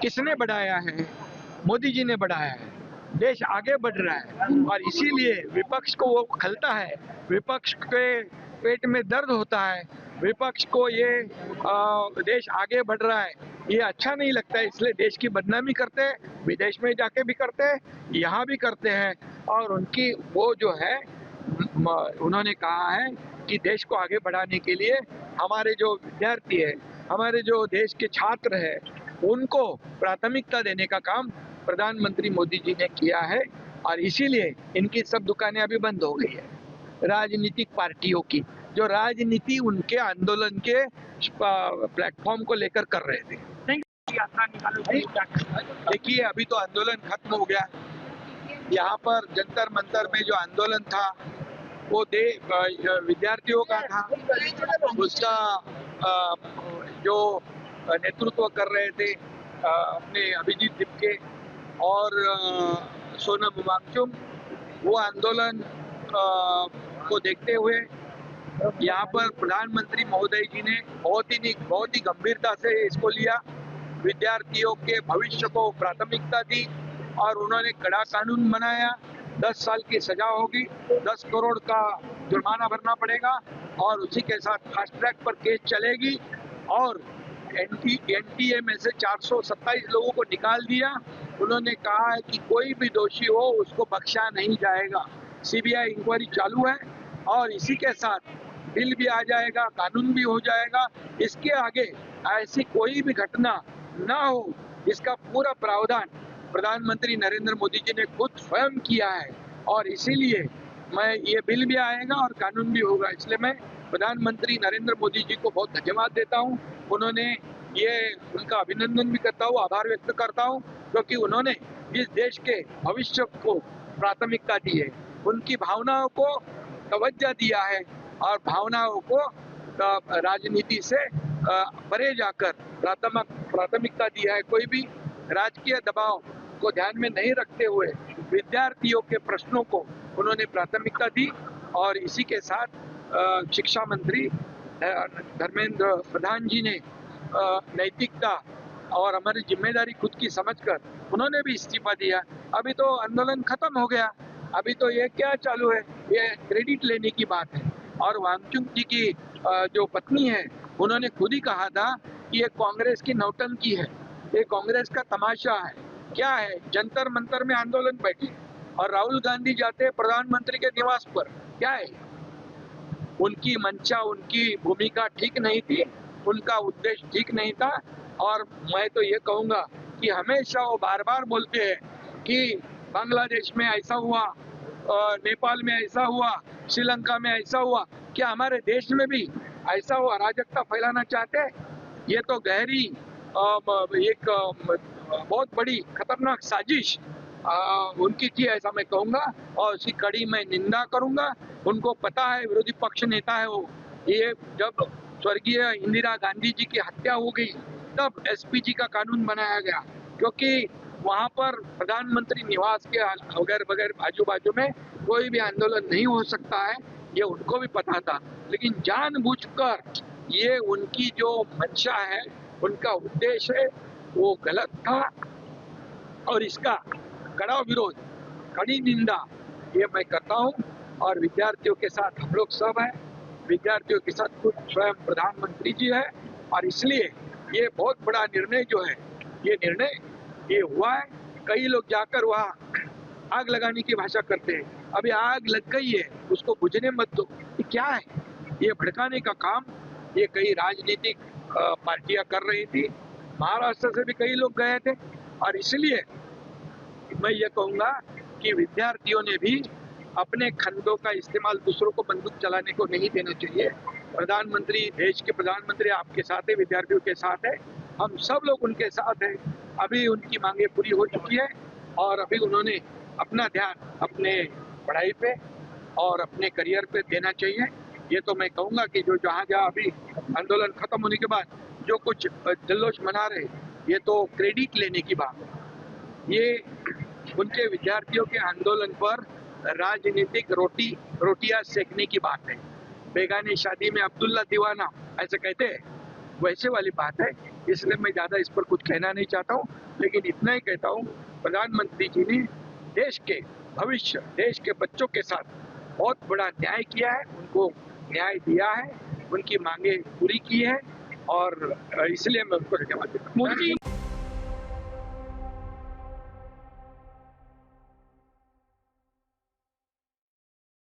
किसने बढ़ाया है? मोदी जी ने बढ़ाया है। देश आगे बढ़ रहा है और इसीलिए विपक्ष को वो खलता है, विपक्ष के पेट में दर्द होता है, विपक्ष को ये देश आगे बढ़ रहा है ये अच्छा नहीं लगता है, इसलिए देश की बदनामी करते हैं, विदेश में जाके भी करते हैं, यहाँ भी करते हैं। और उनकी वो जो है उन्होंने कहा है कि देश को आगे बढ़ाने के लिए हमारे जो विद्यार्थी है, हमारे जो देश के छात्र है, उनको प्राथमिकता देने का काम प्रधानमंत्री मोदी जी ने किया है और इसीलिए इनकी सब दुकानें अभी बंद हो गई है। राजनीतिक पार्टियों की जो राजनीति उनके आंदोलन के प्लेटफॉर्म को लेकर कर रहे थे। देखिए अभी तो आंदोलन खत्म हो गया। यहाँ पर जंतर मंतर में जो आंदोलन था वो विद्यार्थियों का था, उसका जो नेतृत्व कर रहे थे अपने अभिजीत दिपके और सोनम वांगचुक, वो आंदोलन को देखते हुए यहाँ पर प्रधानमंत्री महोदय जी ने बहुत ही गंभीरता से इसको लिया, विद्यार्थियों के भविष्य को प्राथमिकता दी और उन्होंने कड़ा कानून बनाया। 10 साल की सजा होगी, 10 करोड़ का जुर्माना भरना पड़ेगा और उसी के साथ फास्ट ट्रैक पर केस चलेगी और एनटीए में से 427 लोगों को निकाल दिया। उन्होंने कहा है कि कोई भी दोषी हो उसको बख्शा नहीं जाएगा। सीबीआई इंक्वायरी चालू है और इसी के साथ बिल भी आ जाएगा, कानून भी हो जाएगा। इसके आगे ऐसी कोई भी घटना ना हो, इसका पूरा प्रावधान प्रधानमंत्री नरेंद्र मोदी जी ने खुद स्वयं किया है और इसीलिए ये बिल भी आएगा और कानून भी होगा। इसलिए मैं प्रधानमंत्री नरेंद्र मोदी जी को बहुत धन्यवाद देता हूं। उन्होंने उनका अभिनंदन भी करता हूं, आभार व्यक्त करता हूं, क्योंकि उन्होंने इस देश के भविष्य को प्राथमिकता दी है, उनकी भावनाओं को तवज्जो दिया है और भावनाओं को राजनीति से परे जाकर प्राथमिकता दिया है। कोई भी राजकीय दबाव को ध्यान में नहीं रखते हुए विद्यार्थियों के प्रश्नों को उन्होंने प्राथमिकता दी और इसी के साथ शिक्षा मंत्री धर्मेंद्र प्रधान जी ने नैतिकता और हमारी जिम्मेदारी खुद की समझकर उन्होंने भी इस्तीफा दिया। अभी तो आंदोलन खत्म हो गया, अभी तो ये क्या चालू है, ये क्रेडिट लेने की बात है। और वांगचुक जी की जो पत्नी है उन्होंने खुद ही कहा था कि ये कांग्रेस की नौटंकी है, ये कांग्रेस का तमाशा है। क्या है, जंतर मंतर में आंदोलन बैठे और राहुल गांधी जाते प्रधानमंत्री के निवास पर, क्या है? उनकी मंशा, उनकी भूमिका ठीक नहीं थी, उनका उद्देश्य ठीक नहीं था। और मैं तो ये कहूंगा कि हमेशा वो बार बार बोलते हैं कि बांग्लादेश में ऐसा हुआ, नेपाल में ऐसा हुआ, श्रीलंका में ऐसा हुआ, क्या हमारे देश में भी ऐसा हुआ? अराजकता फैलाना चाहते हैं। ये तो गहरी एक बहुत बड़ी खतरनाक साजिश उनकी थी, ऐसा मैं कहूंगा और उसकी कड़ी मैं निंदा करूंगा। उनको पता है, विरोधी पक्ष नेता है वो, ये जब स्वर्गीय इंदिरा गांधी जी की हत्या हो गई तब एसपीजी का कानून बनाया गया, क्योंकि वहां पर प्रधानमंत्री निवास के बगैर आजू बाजू में कोई भी आंदोलन नहीं हो सकता है, ये उनको भी पता था। लेकिन जानबूझकर ये उनकी जो मंशा है, उनका उद्देश्य है, वो गलत था और इसका कड़ा विरोध, कड़ी निंदा ये मैं करता हूँ। और विद्यार्थियों के साथ हम लोग सब हैं, विद्यार्थियों के साथ खुद स्वयं प्रधानमंत्री जी है और इसलिए ये बहुत बड़ा निर्णय जो है, ये निर्णय ये हुआ है। कई लोग जाकर वहाँ आग लगाने की भाषा करते हैं, अभी आग लग गई है, उसको बुझने मत दो। ये क्या है? ये भड़काने का काम ये कई राजनीतिक पार्टियां कर रही थी। महाराष्ट्र से भी कई लोग गए थे और इसलिए मैं ये कहूँगा कि विद्यार्थियों ने भी अपने खंडों का इस्तेमाल दूसरों को बंदूक चलाने को नहीं देना चाहिए। प्रधानमंत्री, देश के प्रधानमंत्री आपके साथ है, विद्यार्थियों के साथ है, हम सब लोग उनके साथ हैं। अभी उनकी मांगे पूरी हो चुकी है और अभी उन्होंने अपना ध्यान अपने पढ़ाई पे और अपने करियर पे देना चाहिए। ये तो मैं कहूँगा कि जो जहाँ अभी आंदोलन खत्म होने के बाद जो कुछ जल्लोश मना रहे, ये तो क्रेडिट लेने की बात है। ये उनके विद्यार्थियों के आंदोलन पर राजनीतिक रोटियां सेकने की बात है। बेगानी शादी में अब्दुल्ला दीवाना ऐसे कहते हैं, वैसे वाली बात है। इसलिए मैं ज़्यादा इस पर कुछ कहना नहीं चाहता हूँ, लेकिन इतना ही कहता हूँ, प्रधानमंत्री जी ने देश के भविष्य, देश के बच्चों के साथ बहुत बड़ा न्याय किया है, उनको न्याय दिया है, उनकी मांगे पूरी की है और इसलिए मैं उनको धन्यवाद देता हूँ।